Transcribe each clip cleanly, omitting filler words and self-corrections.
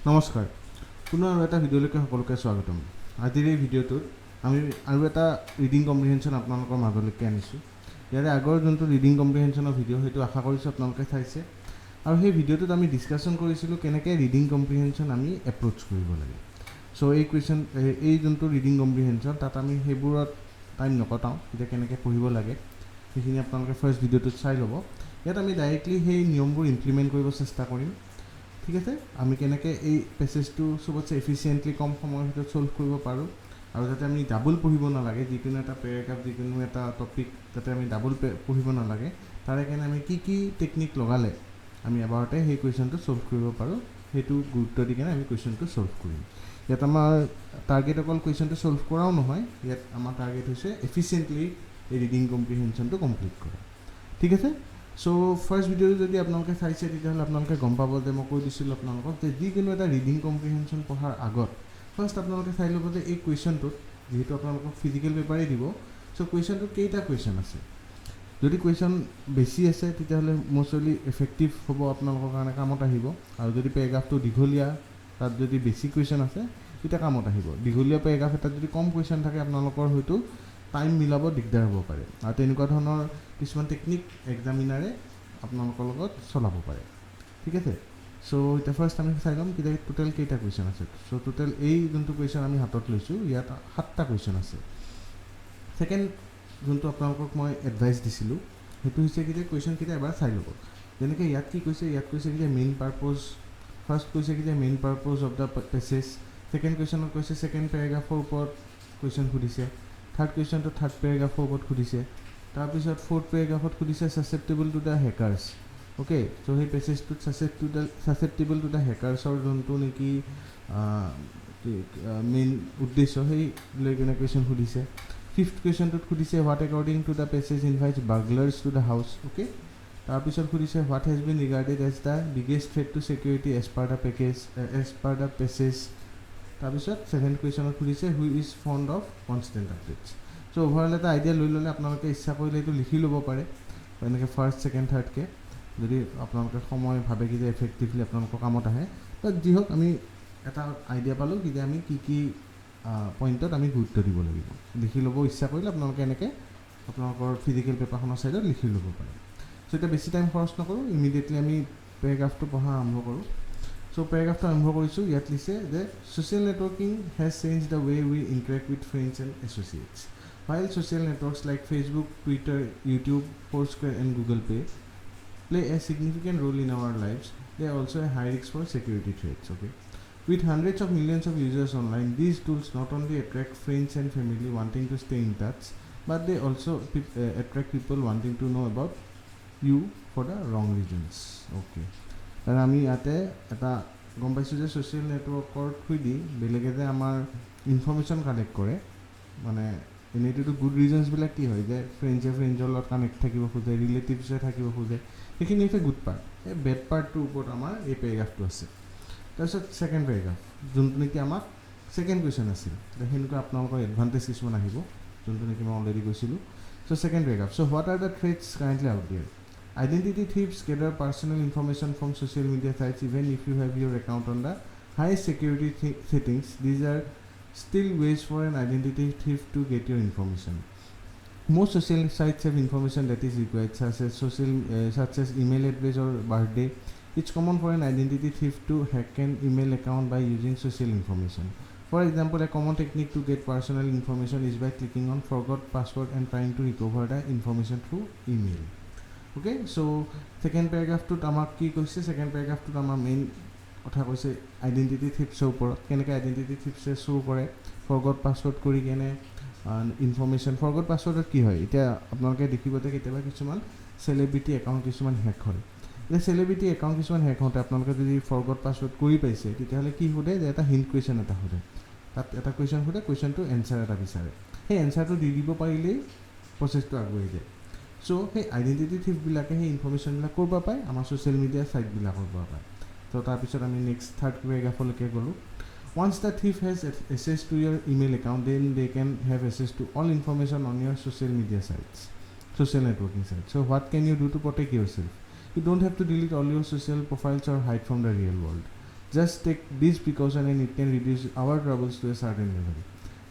নমস্কাৰ পুনৰ আৰু এটা ভিডিঅ'লৈকে সকলোকে স্বাগতম আজিৰ এই ভিডিঅ'টোত আমি আৰু এটা ৰিডিং কম্প্ৰিহেনশ্যন আপোনালোকৰ মাজলৈকে আনিছোঁ ইয়াৰে আগৰ যোনটো ৰিডিং কম্প্ৰিহেনশ্যনৰ ভিডিঅ' সেইটো আশা কৰিছোঁ আপোনালোকে চাইছে আৰু সেই ভিডিঅ'টোত আমি ডিছকাশ্যন কৰিছিলোঁ কেনেকৈ ৰিডিং কম্প্ৰিহেনশ্যন আমি এপ্ৰ'চ কৰিব লাগে চ' এই যোনটো ৰিডিং কম্প্ৰিহেনশ্যন তাত আমি সেইবোৰত টাইম নকটাওঁ এতিয়া কেনেকৈ পঢ়িব লাগে সেইখিনি আপোনালোকে ফাৰ্ষ্ট ভিডিঅ'টোত চাই ল'ব ইয়াত আমি ডাইৰেক্টলি সেই নিয়মবোৰ ইমপ্লিমেণ্ট কৰিব চেষ্টা কৰিম ঠিক আছে আমি কেনেকৈ এই পেছেজটো চবতছে এফিচিয়েণ্টলি কম সময়ৰ ভিতৰত ছল্ভ কৰিব পাৰোঁ আৰু যাতে আমি ডাবল পঢ়িব নালাগে যিকোনো এটা পেৰাগ্ৰাফ যিকোনো এটা টপিক যাতে আমি ডাবল পঢ়িব নালাগে তাৰে কাৰণে আমি কি টেকনিক লগালে আমি এবাৰতে সেই কুৱেশ্যনটো ছল্ভ কৰিব পাৰোঁ সেইটো গুৰুত্ব দি কেনে আমি কুৱেশ্যনটো ছল্ভ কৰিম ইয়াত আমাৰ টাৰ্গেট অকল কুৱেশ্যনটো ছল্ভ কৰাও নহয় ইয়াত আমাৰ টাৰ্গেট হৈছে এফিচিয়েণ্টলি এই ৰিডিং কম্প্ৰিহেনশ্যনটো কমপ্লিট কৰা ঠিক আছে চ' ফাৰ্ষ্ট ভিডিঅ'টো যদি আপোনালোকে চাইছে তেতিয়াহ'লে আপোনালোকে গম পাব যে মই কৈ দিছিলোঁ আপোনালোকক যে যিকোনো এটা ৰিডিং কম্প্ৰিহেনশ্যন পঢ়াৰ আগত ফাৰ্ষ্ট আপোনালোকে চাই ল'ব যে এই কুৱেশ্যনটোত যিহেতু আপোনালোকক ফিজিকেল পেপাৰেই দিব চ' কুৱেশ্যনটোত কেইটা কুৱেশ্যন আছে যদি কুৱেশ্যন বেছি আছে তেতিয়াহ'লে মষ্টলি এফেক্টিভ হ'ব আপোনালোকৰ কাৰণে কামত আহিব আৰু যদি পেৰাগ্ৰাফটো দীঘলীয়া তাত যদি বেছি কুৱেশ্যন আছে তেতিয়া কামত আহিব দীঘলীয়া পেৰাগ্ৰাফ এটাত যদি কম কুৱেশ্যন থাকে আপোনালোকৰ হয়তো টাইম মিলাব দিগদাৰ হ'ব পাৰে আৰু তেনেকুৱা ধৰণৰ কিছুমান টেকনিক এক্সামিনাৰে আপোনালোকৰ লগত চলাব পাৰে ঠিক আছে চ' এতিয়া ফাৰ্ষ্ট আমি চাই ল'ম এতিয়া টোটেল কেইটা কুৱেশ্যন আছে চ' টোটেল এই যোনটো কুৱেশ্যন আমি হাতত লৈছোঁ ইয়াত 7টা কুৱেশ্যন আছে ছেকেণ্ড যোনটো আপোনালোকক মই এডভাইচ দিছিলোঁ সেইটো হৈছে কি যে কুৱেশ্যনকেইটা এবাৰ চাই ল'ব যেনেকৈ ইয়াত কি কৈছে কি যে মেইন পাৰ্পজ ফাৰ্ষ্ট কৈছে কি যে main purpose of the passage second কুৱেশ্যনত কৈছে ছেকেণ্ড পেৰাগ্ৰাফৰ ওপৰত কুৱেশ্যন সুধিছে থাৰ্ড কুৱেশ্যনটো থাৰ্ড পেৰাগ্ৰাফৰ ওপৰত সুধিছে তাৰপিছত ফ'ৰ্থ পেৰাগ্ৰাফত সুধিছে ছাছেপ্টেবল টু দ্য হেকাৰ্ছ অ'কে চ' সেই পেছেজটোত ছাছেপ্টেবল টু দ্য হেকাৰ্ছৰ যোনটো নেকি মেইন উদ্দেশ্য সেই লৈ কিনে কুৱেশ্যন সুধিছে ফিফ্থ কুৱেশ্যনটোত সুধিছে what according to the passage invites burglars to the house okay তাৰপিছত সুধিছে what has been regarded as the biggest threat to security as per the passage তাৰপিছত ছেভেন্থ কুৱেশ্যনত সুধিছে who is fond of constant updates so' overall এটা idea লৈ ল'লে আপোনালোকে ইচ্ছা কৰিলে এইটো লিখি ল'ব পাৰে এনেকৈ ফাৰ্ষ্ট ছেকেণ্ড থাৰ্ডকৈ যদি আপোনালোকে সময় ভাবে কি যে এফেক্টিভলি আপোনালোকৰ কামত আহে তাত যি হওক আমি এটা আইডিয়া পালোঁ কি যে আমি কি পইণ্টত আমি গুৰুত্ব দিব লাগিব লিখি ল'ব ইচ্ছা কৰিলে আপোনালোকে এনেকৈ আপোনালোকৰ ফিজিকেল পেপাৰখনৰ ছাইডত লিখি ল'ব পাৰে চ' এতিয়া বেছি টাইম খৰচ নকৰোঁ ইমিডিয়েটলি আমি পেৰাগ্ৰাফটো পঢ়া আৰম্ভ কৰোঁ চ' পেৰাগ্ৰাফটো আৰম্ভ কৰিছোঁ ইয়াত লিখে যে social networking has changed the way we interact with friends and associates While social networks like Facebook, Twitter, YouTube, Foursquare and Google play a significant role in our lives, they are also a high risk for security threats. Okay, with hundreds of millions of users online, these tools not only attract friends and family wanting to stay in touch, but they also attract people wanting to know about you for the wrong reasons. Okay, and আমি ইয়াতে এটা গম পাইছোঁ যে social নেটৱৰ্কৰ through the বেলেগে যে আমাৰ ইনফৰ্মেশ্যন কালেক্ট কৰে মানে এনেইটোতো গুড ৰিজনছবিলাক কি হয় যে ফ্ৰেণ্ডছৰ লগত কানেক্ট থাকিব খোজে ৰিলেটিভছে থাকিব খোজে সেইখিনি হৈছে গুড পাৰ্ট এই বেড পাৰ্টটোৰ ওপৰত আমাৰ এই পেৰাগ্ৰাফটো আছে তাৰপিছত ছেকেণ্ড পেৰাগ্ৰাফ যোনটো নেকি আমাক ছেকেণ্ড কুৱেশ্যন আছিল সেনেকুৱা আপোনালোকৰ এডভান্টেজ কিছুমান আহিব যোনটো নেকি মই অলৰেডি কৈছিলোঁ so' second paragraph so' what are the threats currently out there identity thieves gather personal information from social media sites even if you have your account on the highest security settings these are still ways for an identity thief to get your information. Most social sites have information that is required, such as email address or birthday. It's common for an identity thief to hack an email account by using social information. For example, a common technique to get personal information is by clicking on forgot password and trying to recover the information through email. Okay, so second paragraph to tamak ki koise second paragraph to tamar main কথা কৈছে identity থিফছৰ ওপৰত কেনেকৈ identity থিফছে show' কৰে ফৰগট password কৰি কেনে information ফৰগট পাছৱৰ্ডত কি হয় এতিয়া আপোনালোকে দেখিব যে কেতিয়াবা কিছুমান চেলিব্ৰিটি একাউণ্ট কিছুমান হেক হয় এতিয়া চেলিব্ৰিটি একাউণ্ট কিছুমান হেক হওঁতে আপোনালোকে যদি ফৰগট পাছৱৰ্ড কৰি পাইছে তেতিয়াহ'লে কি সোধে যে এটা হিণ্ট কুৱেশ্যন এটা সোধে তাত এটা কুৱেশ্যন সোধে কুৱেশ্যনটো এনচাৰ এটা বিচাৰে সেই এনচাৰটো দি দিব পাৰিলেই প্ৰচেছটো আগুৱাই যায় চ' সেই আইডেণ্টিটি থিফবিলাকে সেই ইনফৰ্মেশ্যনবিলাক ক'ৰ পৰা পায় আমাৰ ছ'চিয়েল মিডিয়া ছাইটবিলাকৰ পৰা পায় তো তাৰপিছত আমি নেক্সট থাৰ্ড পেৰাগ্ৰাফলৈকে গ'লোঁ once the thief has access to your email account then they can have access to all information on your social media sites social networking sites so what can you do to protect yourself you don't have to delete all your social profiles or hide from the real world Just take this precaution and it can reduce our troubles to a certain level.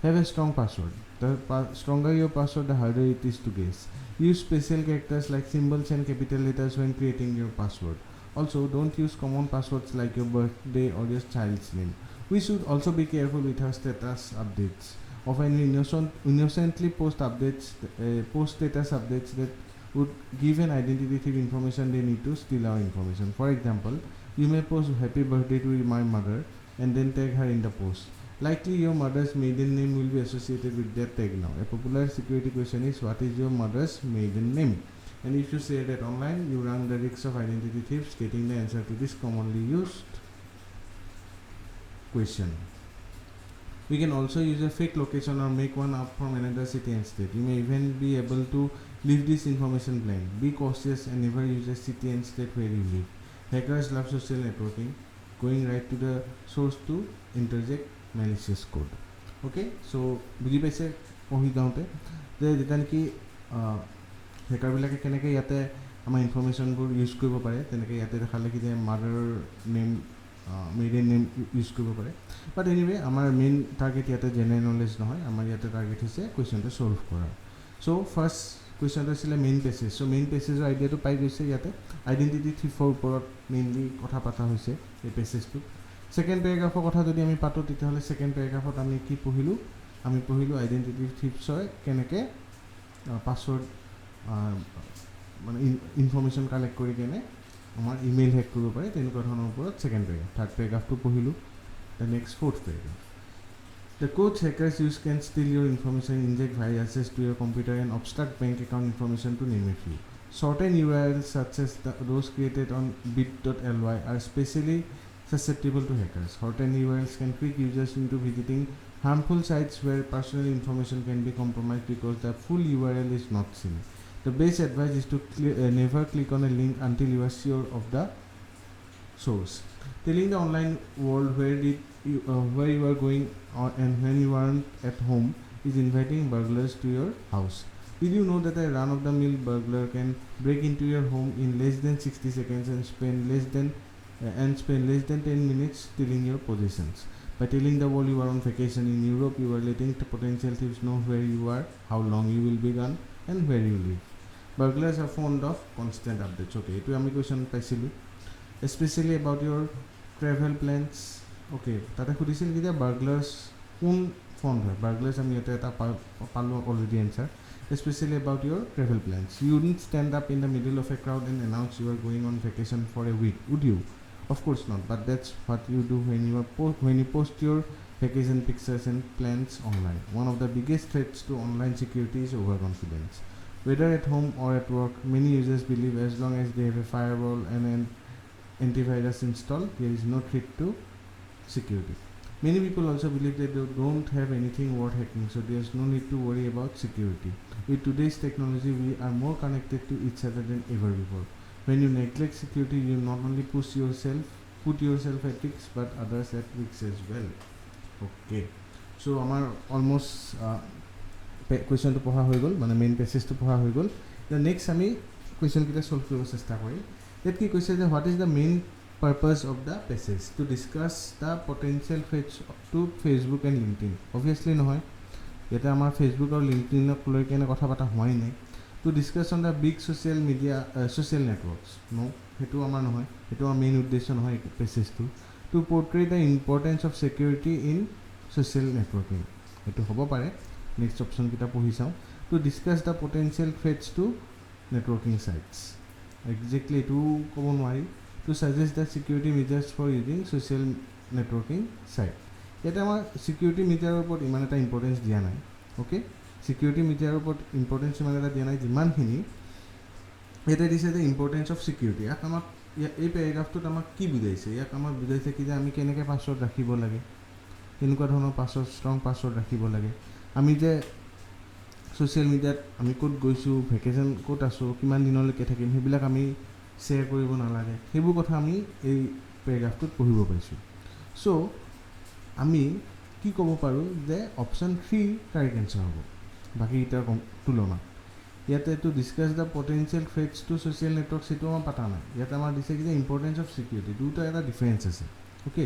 Have a strong password. The stronger your password, the harder it is to guess. Use special characters like symbols and capital letters when creating your password. Also, don't use common passwords like your birthday or your child's name. We should also be careful with our status updates. Often we innocently post status updates that would give an identity thief information they need to steal our information. For example, you may post happy birthday to my mother and then tag her in the post. Likely your mother's maiden name will be associated with that tag now. A popular security question is, what is your mother's maiden name? And if you share that online, you run the risk of identity thieves getting the answer to this commonly used question. We can also use a fake location or make one up from another city and state. You may even be able to leave this information blank. Be cautious and never use a city and state where you live. Hackers love social networking, going right to the source to interject malicious code. Okay, so বুজি পাইছে পঢ়ি যাওঁতে যে যেটা নেকি হেকাৰবিলাকে কেনেকৈ ইয়াতে আমাৰ ইনফৰমেশ্যনবোৰ ইউজ কৰিব পাৰে, তেনেকৈ ইয়াতে দেখালে কি যে mother name maiden name use কৰিব পাৰে। বাট এনিৱে আমাৰ মেইন টাৰ্গেট ইয়াতে জেনেৰেল নলেজ নহয়, আমাৰ ইয়াতে টাৰ্গেট হৈছে কুৱেশ্যনটো ছল্ভ কৰা। চ' ফাৰ্ষ্ট কুৱেশ্যনটো আছিলে মেইন পেছেজ। চ' মেইন পেছেজৰ আইডিয়াটো পাই গৈছে ইয়াতে, আইডেণ্টিটি থিফৰ ওপৰত মেইনলি কথা পতা হৈছে এই পেছেজটোত। ছেকেণ্ড পেৰাগ্ৰাফৰ কথা যদি আমি পাতোঁ তেতিয়াহ'লে ছেকেণ্ড পেৰাগ্ৰাফত আমি কি পঢ়িলোঁ? আমি পঢ়িলোঁ আইডেণ্টিটি থিফছৰ কেনেকৈ পাছৱৰ্ড মানে ইনফৰমেশ্যন কালেক্ট কৰি কেনে আমাৰ ইমেইল হেক কৰিব পাৰে, তেনেকুৱা ধৰণৰ ওপৰত ছেকেণ্ড পেৰাগ্ৰাফ। থাৰ্ড পেৰাগ্ৰাফটো পঢ়িলোঁ। The next fourth paragraph. The codes hackers use can steal your information, inject viruses to your computer and obstruct bank account information, to name a few. Certain URLs such as those created on bit.ly are especially susceptible to hackers. Certain URLs can trick users into visiting harmful sites where personal information can be compromised because the full URL is not seen. The best advice is to never click on a link until you are sure of the source. Telling the online world where you are going and when you aren't at home is inviting burglars to your house. Did you know that a run-of-the-mill burglar can break into your home in less than 60 seconds and spend less than 10 minutes stealing your possessions? By telling the world you are on vacation in Europe, you are letting the potential thieves know where you are, how long you will be gone, and where you live. Burglars are fond of constant updates. Okay, to ami question paisilu, especially about your travel plans. Okay, tate khudisile ki burglars kun fond hoy. Burglars ami ete eta palu already answer. Especially about your travel plans. You wouldn't stand up in the middle of a crowd and announce you are going on vacation for a week, would you? Of course not, but that's what you do when you post your vacation pictures and plans online. One of the biggest threats to online security is overconfidence. Whether at home or at work, many users believe as long as they have a firewall and an antivirus installed, there is no threat to security. Many people also believe that they don't have anything worth hacking, so there's no need to worry about security. With today's technology, we are more connected to each other than ever before. When you neglect security, you not only put yourself at risk, but others at risk as well. Okay. So, our almost question to poha hoy gol, mane main passage to poha hoy gol. The next ami question kita solve koribo chesta kori. That ki question is, what is the main purpose of the passage? To discuss the potential threats to Facebook and LinkedIn. Obviously নহয়, এটা আমাৰ Facebook আৰু LinkedIn লৈ কেনে কথা পাতা হোৱাই নাই। To discuss on the big social networks. No, সেইটো আমাৰ নহয়, সেইটো আমাৰ মেইন উদ্দেশ্য নহয় পেছেজটো। To portray the importance of security in social networking. সেইটো হ'ব পাৰে। নেক্সট অপশ্যন কিটা পঢ়ি চাওঁ। To discuss the potential threats to networking sites. Exactly এইটো ক'ব নোৱাৰি। To suggest the security measures for using social networking site. ইয়াতে আমাৰ security measure ওপৰত ইমান এটা ইম্পৰ্টেঞ্চ দিয়া নাই। Okay, security measure ওপৰত ইম্পৰ্টেঞ্চ ইমান এটা দিয়া নাই, যিমানখিনি ইয়াতে দিছে যে ইম্পৰ্টেঞ্চ অফ চিকিউৰিটি। ইয়াক আমাক এই পেৰাগ্ৰাফটোত আমাক কি বুজাইছে? ইয়াক আমাক বুজাইছে কি যে আমি কেনেকৈ পাছৱৰ্ড ৰাখিব লাগে, কেনেকুৱা ধৰণৰ পাছৱৰ্ড, ষ্ট্ৰং পাছৱৰ্ড ৰাখিব লাগে। আমি যে ছ'চিয়েল মিডিয়াত আমি ক'ত গৈছোঁ, ভেকেশ্যন ক'ত আছোঁ, কিমান দিনলৈকে থাকিম, সেইবিলাক আমি শ্বেয়াৰ কৰিব নালাগে, সেইবোৰ কথা আমি এই পেৰাগ্ৰাফটোত পঢ়িব পাইছোঁ। চ' আমি কি ক'ব পাৰোঁ যে অপশ্যন 3 কাৰেক্ট এনচাৰ হ'ব বাকীকেইটাৰ তুলনাত। ইয়াতে to discuss the potential threats to social networks, সেইটো আমাৰ পাতা নাই। ইয়াতে আমাৰ দিছে কি যে ইম্পৰ্টেঞ্চ অফ চিকিউৰিটি, দুটা এটা ডিফাৰেঞ্চ আছে। ওকে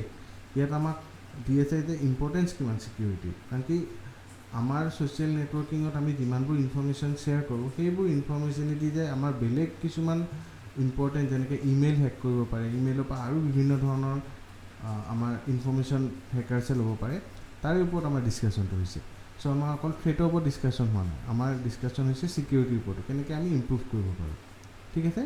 ইয়াত আমাক দি আছে যে ইম্পৰ্টেঞ্চ কিমান ছিকিউৰিটি কাৰণ কি আমাৰ ছ'চিয়েল নেটৱৰ্কিঙত আমি যিমানবোৰ ইনফৰ্মেশ্যন শ্বেয়াৰ কৰোঁ সেইবোৰ ইনফৰ্মেশ্যনেদি যে আমাৰ বেলেগ কিছুমান ইম্পৰ্টেণ্ট যেনেকৈ ইমেইল হেক কৰিব পাৰে ইমেইলৰ পৰা আৰু বিভিন্ন ধৰণৰ আমাৰ ইনফৰ্মেশ্যন হেকাৰ্ছে ল'ব পাৰে তাৰ ওপৰত আমাৰ ডিছকাশ্যনটো হৈছে চ' আমাৰ অকল থ্ৰেটৰ ওপৰত ডিছকাশ্যন হোৱা নাই আমাৰ ডিছকাশ্যন হৈছে ছিকিউৰিটিৰ ওপৰতো কেনেকৈ আমি ইম্প্ৰুভ কৰিব পাৰোঁ ঠিক আছে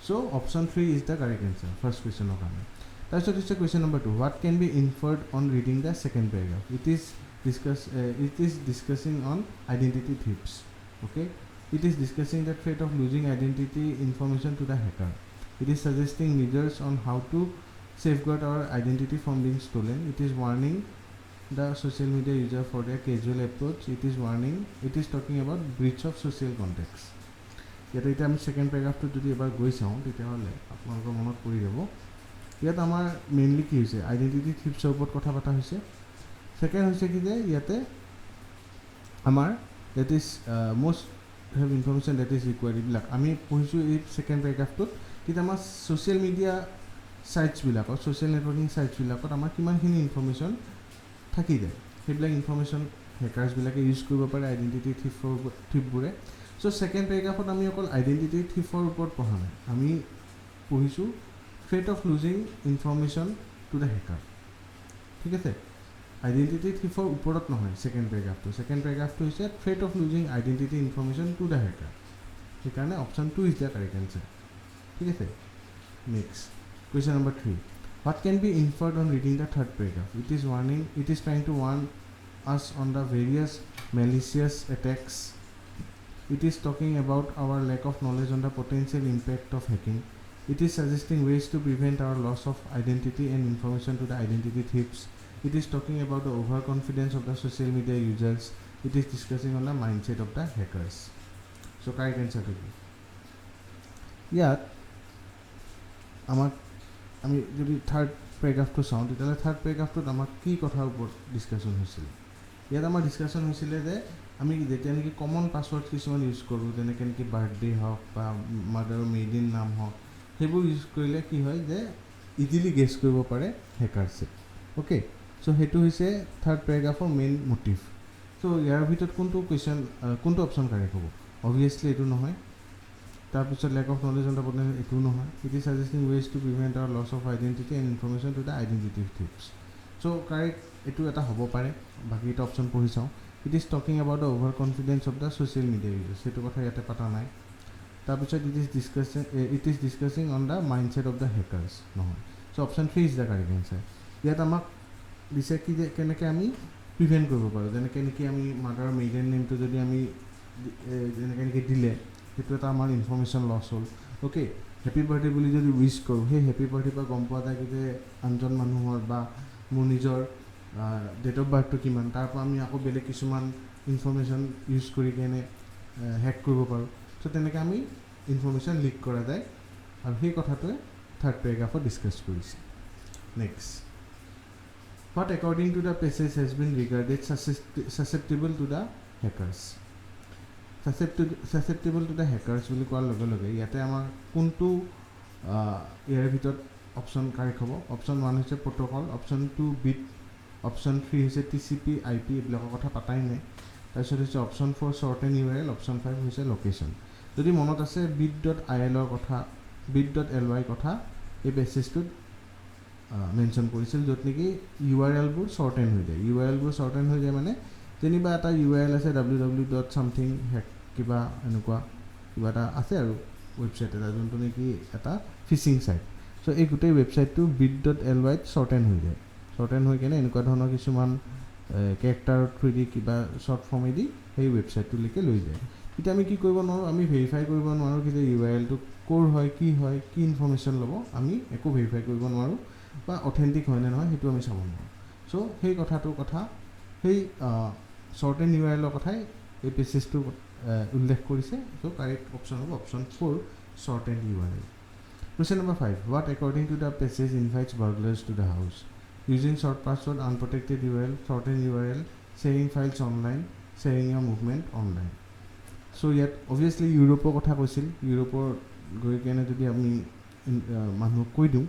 so' option 3 is the correct answer first কুৱেশ্যনৰ কাৰণে তাৰপিছত হৈছে question number 2 what can be inferred on reading the second paragraph it is discussing on identity thieves okay it is discussing the threat of losing identity information to the hacker it is suggesting measures on how to safeguard our identity from being stolen it is warning the social media user for their casual approach it is talking about breach of social context ইয়াত এতিয়া আমি second পেৰাগ্ৰাফটো যদি এবাৰ গৈ চাওঁ তেতিয়াহ'লে আপোনালোকৰ মনত পৰি যাব ইয়াত আমাৰ মেইনলি কি হৈছে আইডেণ্টিটি থিপছৰ ওপৰত কথা পতা হৈছে ছেকেণ্ড হৈছে কি যে ইয়াতে আমাৰ that is most have information that is required এইবিলাক আমি পঢ়িছোঁ এই ছেকেণ্ড পেৰাগ্ৰাফটোত কিন্তু আমাৰ ছ'চিয়েল মিডিয়া ছাইটছবিলাকত ছ'চিয়েল নেটৱৰ্কিং ছাইটছবিলাকত আমাৰ কিমানখিনি ইনফৰ্মেশ্যন থাকি যায় সেইবিলাক ইনফৰ্মেশ্যন হেকাৰ্ছবিলাকে ইউজ কৰিব পাৰে আইডেণ্টিটি থিপবোৰে চ' ছেকেণ্ড পেৰাগ্ৰাফত আমি অকল আইডেণ্টিটি থিফৰ ওপৰত পঢ়া নাই আমি পঢ়িছোঁ threat of losing information to the hacker ঠিক আছে আইডেণ্টিটি থিফৰ ওপৰত নহয় ছেকেণ্ড পেৰাগ্ৰাফটো হৈছে threat of losing identity information to the hacker সেইকাৰণে option 2 is the correct answer ঠিক আছে next question number 3 what can be inferred on reading the third paragraph it is trying to warn us on the various malicious attacks it is talking about our lack of knowledge on the potential impact of hacking it is suggesting ways to prevent our loss of identity and information to the identity thieves it is talking about the overconfidence of the social media users it is discussing on the mindset of the hackers so correct answer to be ইয়াত আমাক আমি যদি third পেৰাগ্ৰাফটো চাওঁ তেতিয়াহ'লে third পেৰাগ্ৰাফটোত আমাক কি কথাৰ ওপৰত ডিছকাশ্যন হৈছিলে ইয়াত আমাৰ ডিছকাশ্যন হৈছিলে যে আমি যেতিয়া নেকি কমন পাছৱৰ্ড কিছুমান ইউজ কৰোঁ যেনেকৈ নেকি বাৰ্থডে হওক বা মাদাৰৰ মেইডিন নাম হওক সেইবোৰ ইউজ কৰিলে কি হয় যে ইজিলি গেছ কৰিব পাৰে হেকাৰ্ছে অ'কে চ' সেইটো হৈছে থাৰ্ড পেৰাগ্ৰাফৰ মেইন মটিভ চ' ইয়াৰ ভিতৰত কোনটো অপশ্যন কাৰেক্ট হ'ব অবভিয়াছলি এইটো নহয় তাৰপিছত lack of knowledge on the potential এইটো নহয় it is suggesting ways to prevent our loss of identity and information to the identity thieves so' correct এইটো এটা হ'ব পাৰে বাকীটা অপশ্যন পঢ়ি চাওঁ it is talking about the overconfidence of the social media users সেইটো কথা ইয়াতে পতা নাই তাৰপিছত it is discussing on the mindset of the hackers নহয় so' option 3 is the correct answer ইয়াত আমাক দিছে কি যে কেনেকৈ আমি প্ৰিভেণ্ট কৰিব পাৰোঁ যেনেকৈ নেকি আমি মাদাৰৰ মেইডেন নেমটো যদি আমি যেনেকৈ নেকি দিলে সেইটো এটা আমাৰ ইনফৰ্মেশ্যন লছ হ'ল অ'কে হেপী বাৰ্থডে বুলি যদি উইচ কৰোঁ সেই হেপী বাৰ্থডেৰ পৰা গম পোৱা যায় কি যে আনজন মানুহৰ বা মোৰ নিজৰ ডেট অফ বাৰ্থটো কিমান তাৰ পৰা আমি আকৌ বেলেগ কিছুমান ইনফৰ্মেশ্যন ইউজ কৰি কেনে হেক কৰিব পাৰোঁ চ' তেনেকৈ আমি ইনফৰ্মেশ্যন লিক কৰা যায় আৰু সেই কথাটোৱে থাৰ্ড পেৰাগ্ৰাফত ডিছকাছ কৰিছে next what according to the passage has been regarded susceptible to the hackers susceptible to the hackers বুলি কোৱাৰ লগে লগে ইয়াতে আমাৰ কোনটো ইয়াৰ ভিতৰত অপশ্যন কাৰেক্ট হ'ব অপশ্যন 1 হৈছে প্ৰট'কল অপশ্যন 2 বিট অপশ্যন 3 হৈছে TCP IP এইবিলাকৰ কথা পাতাই নাই তাৰপিছত হৈছে option 4 short and URL option 5 হৈছে লোকেশ্যন যদি মনত আছে bit.ilৰ কথা bit.ly কথা এই পেছেজটোত মেনশ্যন কৰিছিল য'ত নেকি URLবোৰ শ্বৰ্ট এণ্ড হৈ যায় মানে যেনিবা এটা URL আছে www.something hack কিবা এনেকুৱা কিবা এটা আছে আৰু ৱেবছাইট এটা যোনটো নেকি এটা ফিচিং ছাইট চ' এই গোটেই ৱেবছাইটটো bit.ly শ্বৰ্ট এণ্ড হৈ যায় শ্বৰ্ট এণ্ড হৈ কেনে এনেকুৱা ধৰণৰ কিছুমান কেৰেক্টাৰ থ্ৰুদি কিবা শ্বৰ্ট ফৰ্মেদি সেই ৱেবছাইটটোলৈকে লৈ যায় এতিয়া আমি কি কৰিব নোৱাৰোঁ আমি ভেৰিফাই কৰিব নোৱাৰোঁ কি যে URLটো ক'ৰ হয় কি ইনফৰ্মেশ্যন ল'ব আমি একো ভেৰিফাই কৰিব নোৱাৰোঁ বা অথেণ্টিক হয় নে নহয় সেইটো আমি চাব নোৱাৰোঁ চ' সেই কথাটোৰ কথা সেই শ্বৰ্ট এণ্ড URLৰ কথাই এই পেছেজটো উল্লেখ কৰিছে চ' কাৰেক্ট অপশ্যন হ'ব option 4 short and URL question number 5 what according to the passage invites burglars to the house using short password unprotected URL shortened URL sharing files online sharing your movement online so yet obviously ইউৰোপৰ কথা কৈছিল ইউৰোপৰ গৈ কেনে যদি আমি মানুহক কৈ দিওঁ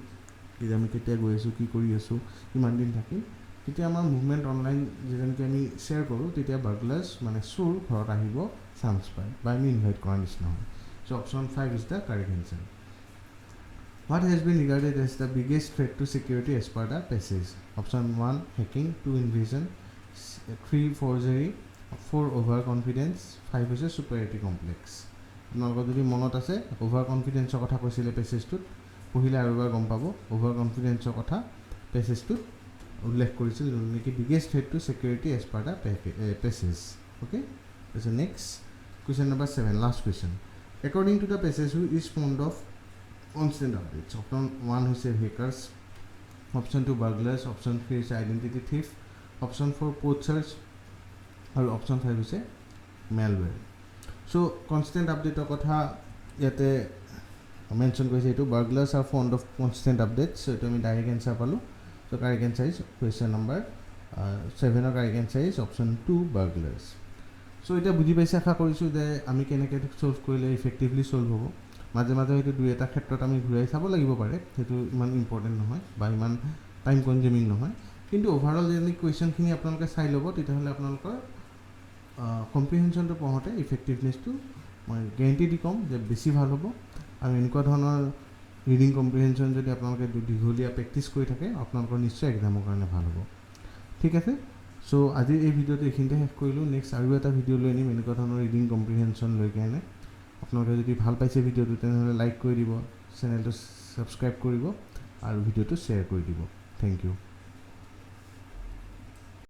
যে আমি কেতিয়া গৈ আছোঁ কি কৰি আছোঁ কিমান দিন থাকিম তেতিয়া আমাৰ মুভমেণ্ট অনলাইন যেনেকৈ আমি শ্বেয়াৰ কৰোঁ তেতিয়া বাৰ্গলাৰ্ছ মানে চোৰ ঘৰত আহিব চান্স পায় বা আমি ইনভাইট কৰাৰ নিচিনা হয় so' option 5 is the correct answer What has been regarded as the biggest threat to security as per the passage? Option 1 hacking, 2 invasion, 3 forgery, 4 overconfidence, 5 is a superiority complex. আপোনালোকৰ যদি মনত আছে অভাৰ কনফিডেন্সৰ কথা কৈছিলে পেছেজটোত পঢ়িলে আৰু এবাৰ গম পাব অভাৰ কনফিডেন্সৰ কথা পেছেজটোত উল্লেখ কৰিছিল নেকি biggest threat to security as per the passage okay তাৰপিছত next question number 7 last question according to the passage who is fond of constant updates. Option 1 হৈছে hackers, option 2 burglars, option 3 হৈছে identity thief, option 4 poachers আৰু option 5 হৈছে malware. So constant update কথা ইয়াতে mention কৰিছে এইটো burglars are fond of constant updates. So এইটো আমি ডাইৰেক্ট এনচাৰ পালোঁ. So correct answer is question number 7 ৰ correct answer is option 2 burglars. So এতিয়া বুজি পাইছে আশা কৰিছোঁ যে আমি কেনেকৈ সলভ কৰিলে ইফেক্টিভলি সলভ হ'ব মাজে মাজে হয়তো দুই এটা ক্ষেত্ৰত আমি ঘূৰাই চাব লাগিব পাৰে সেইটো ইমান ইম্পৰ্টেণ্ট নহয় বা ইমান টাইম কনজিউমিং নহয় কিন্তু অভাৰঅল যদি কুৱেশ্যনখিনি আপোনালোকে চাই ল'ব তেতিয়াহ'লে আপোনালোকৰ কম্প্ৰিহেনশ্যনটো পঢ়োঁতে ইফেক্টিভনেছটো মই গেৰেণ্টি দি ক'ম যে বেছি ভাল হ'ব আৰু এনেকুৱা ধৰণৰ ৰিডিং কম্প্ৰিহেনশ্যন যদি আপোনালোকে দীঘলীয়া প্ৰেক্টিছ কৰি থাকে আপোনালোকৰ নিশ্চয় এক্সামৰ কাৰণে ভাল হ'ব ঠিক আছে চ' আজি এই ভিডিঅ'টো এইখিনিতে শেষ কৰিলোঁ নেক্সট আৰু এটা ভিডিঅ' লৈ আনিম এনেকুৱা ধৰণৰ ৰিডিং কম্প্ৰিহেনশ্যন লৈ কেনে আপোনালোকে যদি ভাল পাইছে ভিডিঅ'টো তেনেহ'লে লাইক কৰি দিব চেনেলটো ছাবস্ক্ৰাইব কৰিব আৰু ভিডিঅ'টো শ্বেয়াৰ কৰি দিব থেংক ইউ